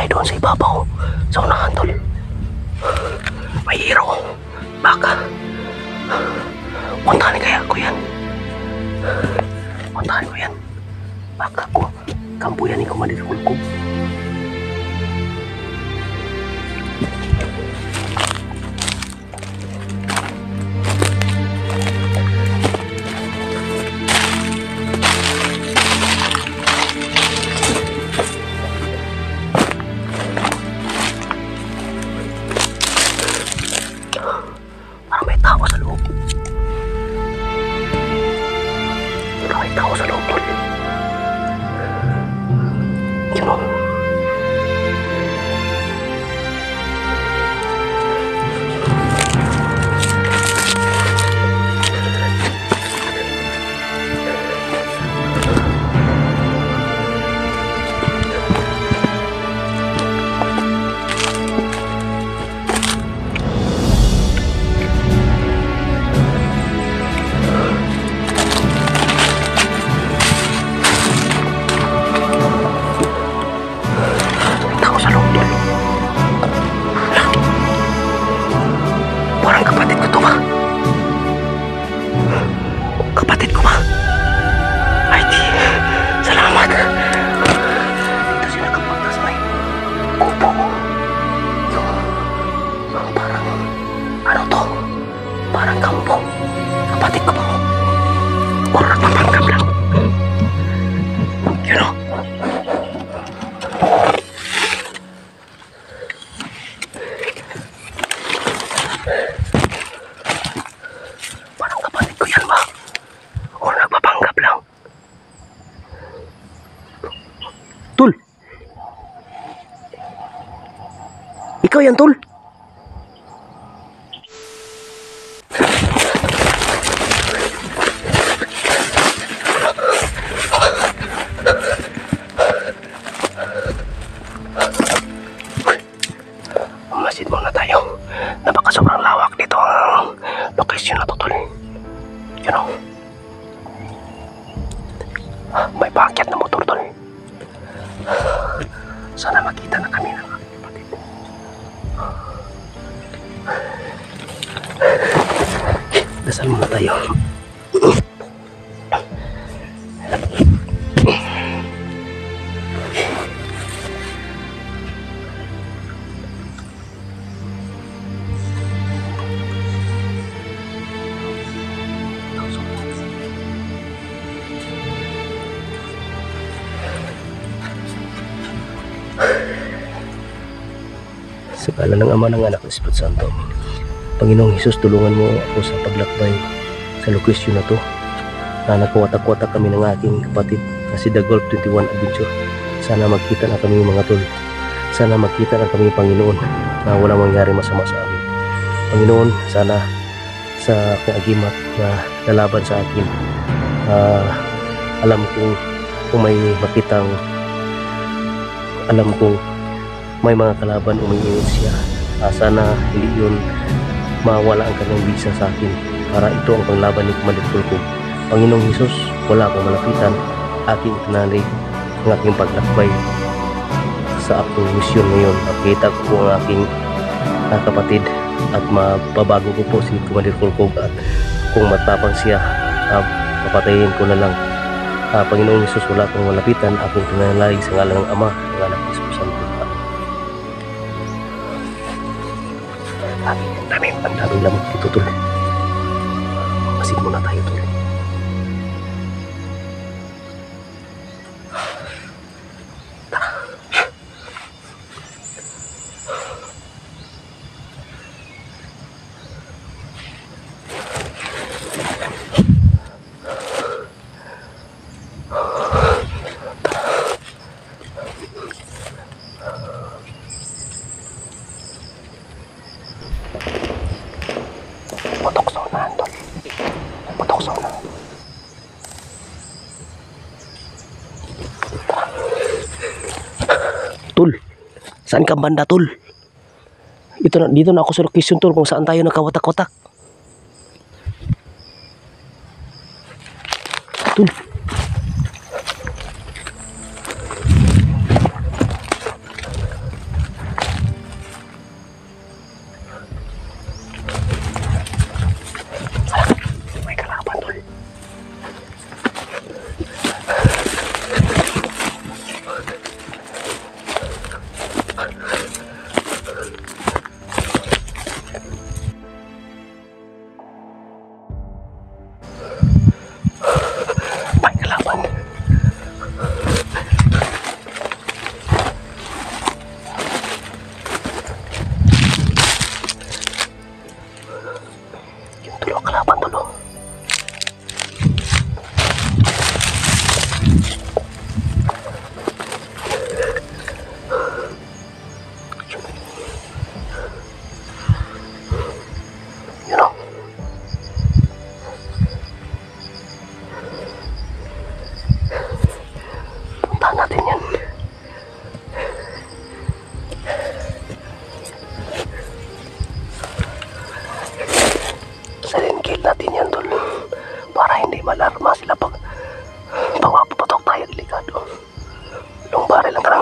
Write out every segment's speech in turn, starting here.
doon sa ibabaw. Sa unahan, tol. May hero. Baka. Puntahan kaya ko yan. Puntahan ko yan. Baka ko. Kampuyan ni Commander Kulkog. Parang may tao sa loob. Parang may tao sa loob, tol. Yun o. Parang kapatid ko to ba? Kapatid ko ba? Ay di, salamat. Dito sila kapunta sa may kubo. Yung parang, ano to? Parang kampo. Kapatid ko ba? O nagpapanggap lang. You know? Parang kapatid ko yan ba? O nagpapanggap lang? Tul! Ikaw yan, Tul? Masid muna tayo. Napaka sobrang lawak dito ang location na to, Tol. You know? May paakyat na motor, Tol. Sana makita na kami ng aking kapatid. Dasal muna tayo. Sa ngalan ng Ama, ng Anak, ng Espiritu Santo. Panginoong Hesus, tulungan mo ako sa paglakbay sa lokasyon na to, na nakawatak-watak kami ng aking kapatid na si The Golf 21 Adventure. Sana magkita na kami, mga tol. Sana magkita na kami, Panginoon, na walang mangyari masama sa amin. Panginoon, sana sa aking agimat na lalaban sa akin, alam kong may makitang, alam kong may mga kalaban umiinit siya. Sana hindi yun mawala ang kanyang bisa sa akin, para ito ang panglaban ni Commander Kulkog. Panginoong Hesus, wala akong malapitan. Aking itinalig ang aking paglakbay sa aking misyon ngayon. Makita ko po ang aking kapatid at mababago ko po si Commander Kulkog, at kung matapang siya, papatayin ko na lang. Panginoong Hesus, wala akong malapitan. Aking itinalig sa ngalan ng Ama, ng Anak, ng Espiritu Santo. Ang daming lamok dito, Tol. Masid muna tayo, Tol. Putok sa unahan, Tol. Putok sa unahan. Tol, saan ka banda, Tol? Dito na ako sa location, Tol, kung saan tayo nakawatak-watak. Tol.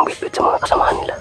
ang bitbit sa mga kasamahan nila.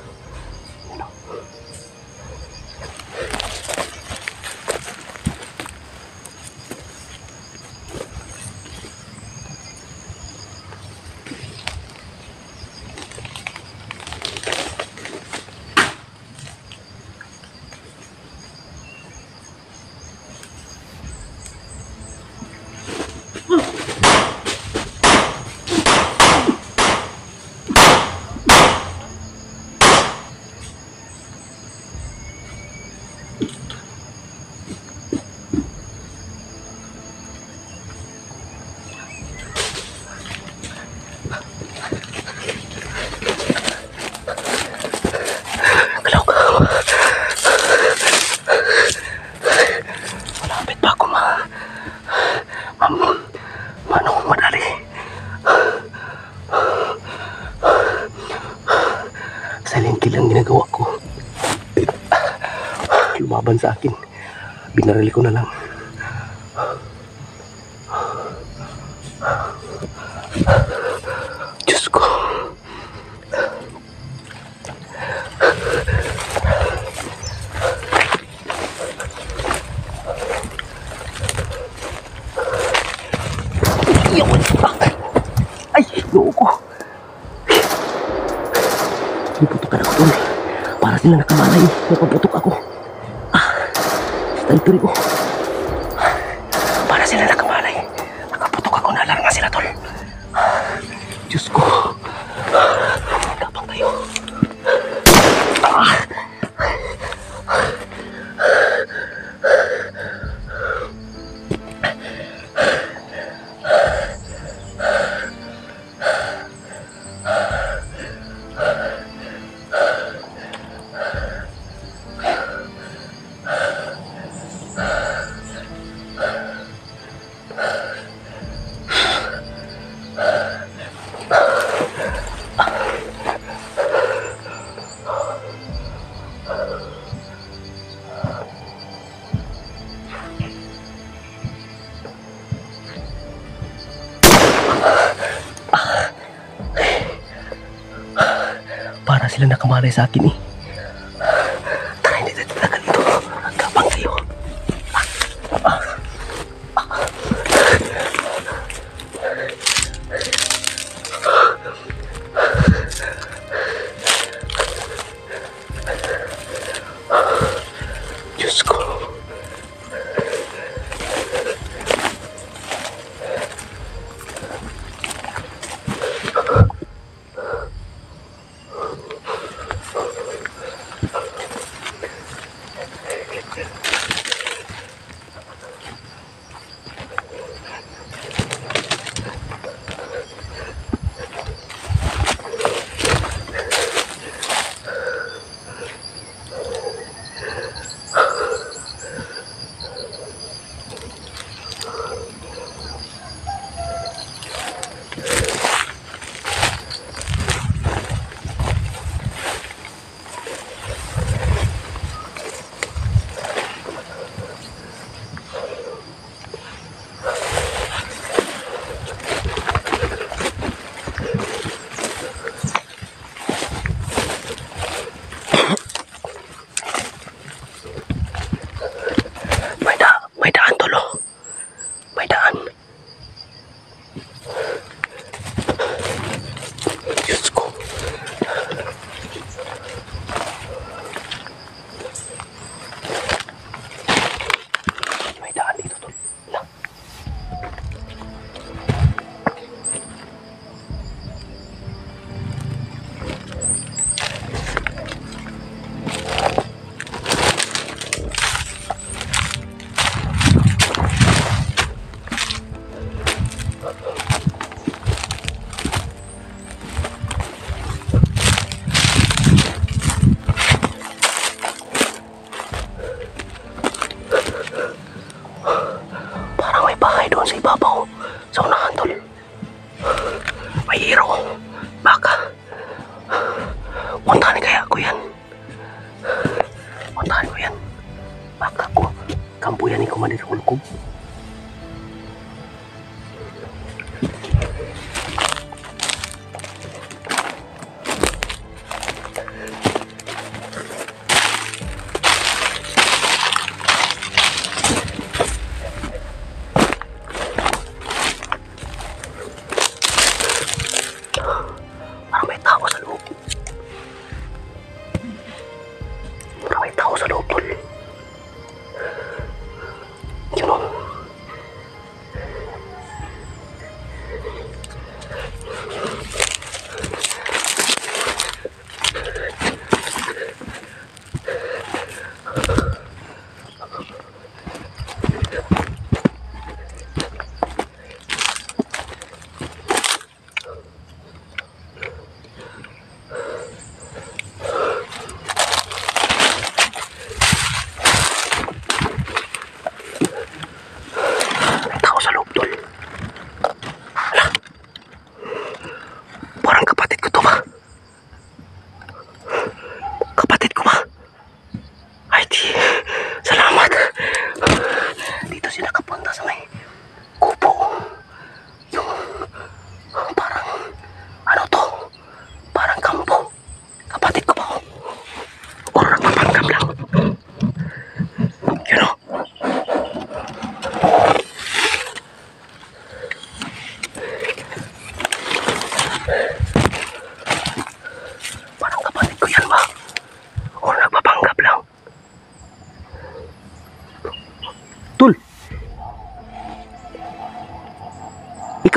Silent kill ang ginagawa ko. Lumaban sa akin. Binarili ko na lang. Diyos ko. Ay, loo ko. Pinuputokan ako doon. Para sila nakamalay. Napaputok ako. Sniper ko. Para sila nakamalay. Nakaputok ako. Nalarma sila tol. Diyos ko. Tapang tayo. Para sila nakamalay sa akin eh. Tara, hindi tayo talaga dito. Gabang tayo. Diyos ko. May daan tolo. May daan. Diyos ko. May daan dito tol. Lang. Parang may bahay doon sa ibabaw. Sa unahan tol. May hero. Baka. Puntahan kaya ko yan. Puntahan ko yan. Baka ko. Kampuyan ni Kumandir Kulkub.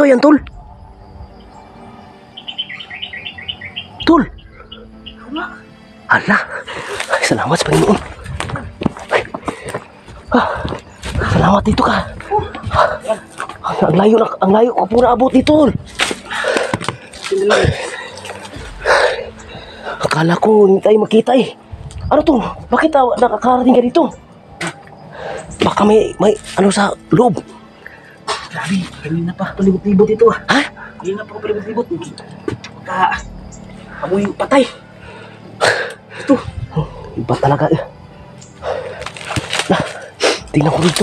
Ikaw yan, tol? Tol? Hala. Ay, salamat sa Panginoon. Ay. Salamat dito ka. Ang layo ko po naabot dito, tol. Akala ko hindi tayo makita eh. Ano to? Bakit nakakarating ka dito? Baka may ano sa loob. Grabe, kanina pa palibot-libot ito ah. Ha? Kanina pa palibot-libot. Amoy patay. Ito. Iba talaga eh. Nah, tingnan ko dito.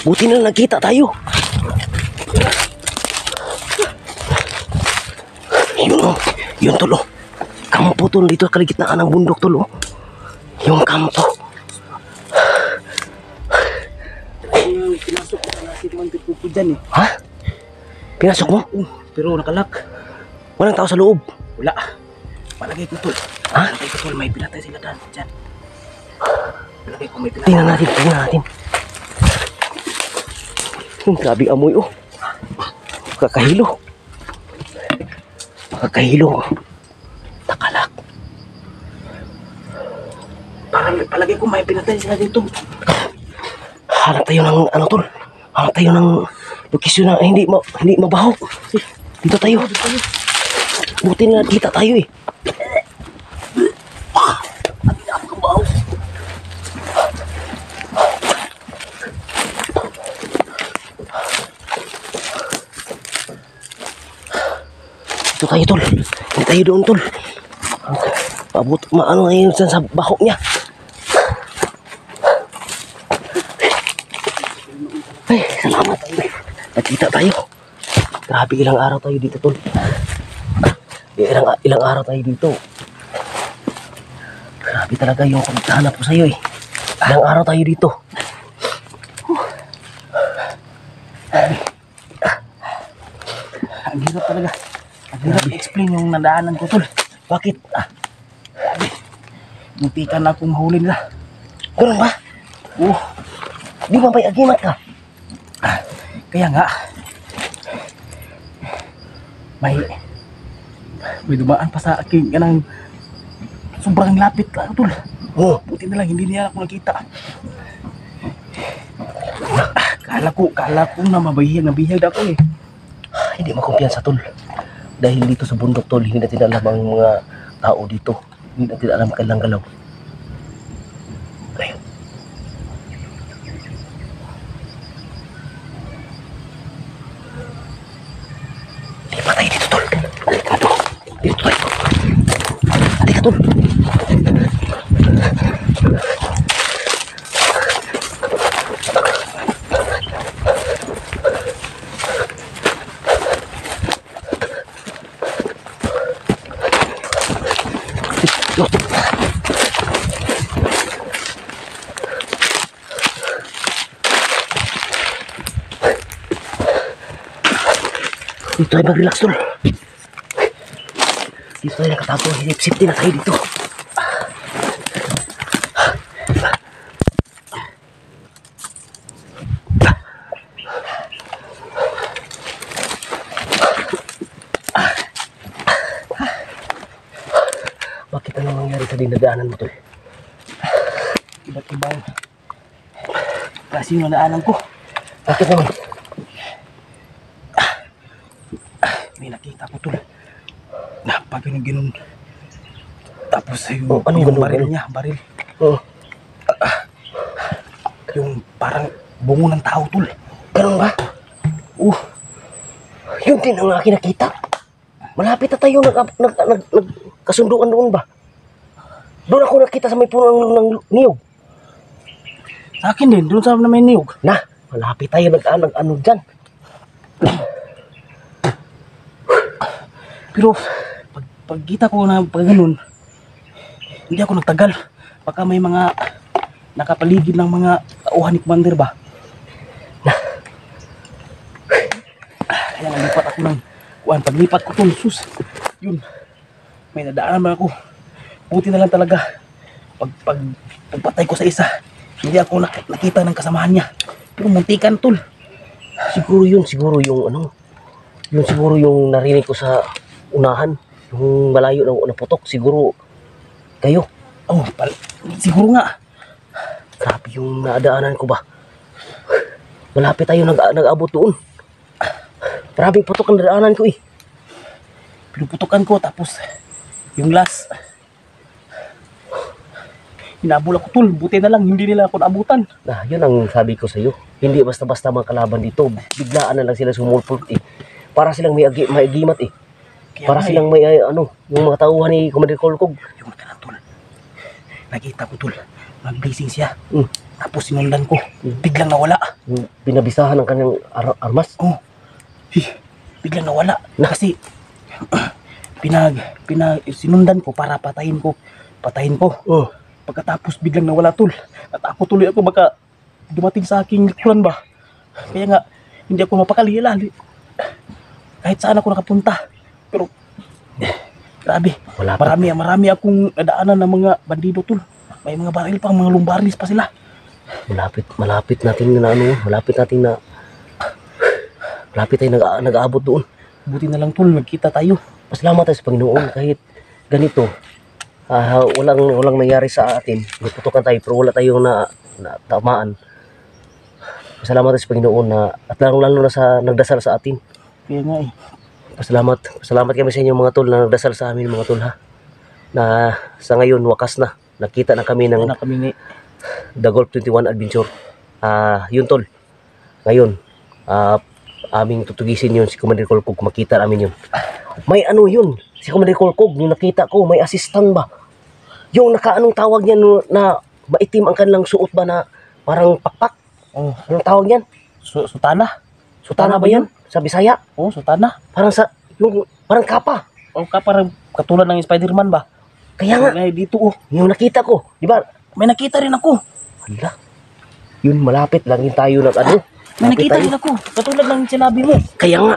Buti na nagkita tayo. Yun oh. Yun tol oh. Kampo tol dito kaligitnaan ng bundok tol oh. Yung kampo. Pinasok ko na si Mandir ko dyan eh. Ha? Pinasok mo? Pero nakalak. Walang tao sa loob. Wala. Palagay ko tol. Ha? Palagay ko tol, may pinatay sila dyan. Palagay ko may pinatay. Tingnan natin. Grabe amoy oh. Kakahilo. Takalak. Palagay ko may pinatay sila dito. Hanap tayo ng ano tol. Hanap tayo ng lokasyon na hindi mabaho. Dito tayo. Buti na kita tayo eh. Dito tayo tol. Hindi tayo doon tol. Maano na yun sa baho niya. Ay, salamat. Nakita tayo. Grabe, ilang araw tayo dito, tol. Ilang araw tayo dito. Grabe talaga yung paghahanap ko sa'yo eh. Ilang araw tayo dito. Ang hirap talaga. Ang hirap i-explain yung nadaanan ko tol. Bakit? Muntikan na akong mahuli nila. Ganun ba? Di ba may agimat ka? Kaya nga, may dumaan pa sa akin kanang sobrang lapit lang tol. Buti na lang hindi niya ako nakita. Kala ko na nabihag ako eh. Hindi makumpiyansa tol. Dahil dito sa bundok tol, hindi natin alam ang mga tao dito. Hindi natin alam kailang galaw. Ayun. Lipat tayo dito tol. Halika tol. Dito tayo. Halika tol. Dito tayo mag-relax tol. Dito tayo nakatago. Safety na tayo dito. Bakit ano nangyari sa dinadaanan mo tol? Iba't ibang kasi yung nadaanan ko. Bakit naman? May nakita ko tol. Na pag ganun. Tapos yung, anong yung ganun, baril ganun? niya, baril. Oh, Yung parang bungo ng tao tol. ganun ba? Yun din ang aking nakita. Malapit na tayo nagkasunduan doon ba? Doon ako nakita sa may puno ng niyog. Sa akin din, doon sa may niyog. Na, malapit tayo nag-ano dyan. Pero pagkita ko na pag ganun, hindi ako nagtagal. Baka may mga nakapaligid ng mga tauhan ni Commander ba? Kaya nalipat ako ng kuwan. Paglipat ko tol, sus. Yun. May nadaanan ba ako. Buti na lang talaga. Pagpatay ko sa isa, hindi ako nakita ng kasamahan niya. Pero muntikan tol. Siguro yung ano, Yun siguro yung narinig ko sa unahan. Yung malayo na putok. Siguro kayo. Oh, siguro nga. Grabe yung naadaanan ko ba. Malapit tayo nag-abot doon. Maraming putok ang nadaanan ko eh. Pinuputukan ko tapos yung last hinabol ako tol. Buti na lang hindi nila ako naabutan. Yun ang sabi ko sa iyo. Hindi basta-basta mga kalaban dito. Biglaan na lang sila sumulpot eh. Para silang may agimat eh. Para silang may yung mga tauhan ni Commander Kolkog. Yung mata lang tol. Nakita ko tol. Mag-blazing siya. Mm. Tapos sinundan ko. Biglang nawala. Binabisahan ng kanyang armas. Oh. Biglang nawala. Kasi sinundan ko para patayin ko. Oh. Pagkatapos biglang nawala tol. At ako tuloy ako baka dumating sa aking likuran ba. Kaya nga hindi ako mapakalila. Kahit saan ako nakapunta. Pero grabe. Marami akong nadaanan ng mga bandido tol. May mga baril pa, mga lumbaris pa sila. Malapit natin nag-aabot doon. Buti na lang tol, nagkita tayo. Pasalamat tayo sa Panginoon kahit ganito. Walang nangyari sa atin. Nagputukan tayo pero wala tayong tamaan. Pasalamat tayo sa Panginoon at lalo na sa nagdasal sa atin. Kaya nga eh. Pasalamat kami sa inyo mga tol na nagdasal sa amin mga tol ha. Na sa ngayon wakas na. Nakita na kami ng The Golf 21 Adventure. Yun tol. Ngayon, aming tutugisin yun si Commander Kolkog. Makita namin yun. May yun. Si Commander Kolkog, yung nakita ko, may assistant ba? Yung anong tawag niya na maitim ang kanilang suot ba na parang pakpak? Oh. Anong tawag niyan? Sutana. Sutana ba yan? Sa Bisaya? Oh, sutana. Parang kapa. O parang katulad ng Spider-Man ba? Kaya nga. Dito Yung nakita ko, di ba? May nakita rin ako. Hala. Yun, malapit lang tayo May nakita rin ako. Katulad ng sinabi mo. Kaya nga.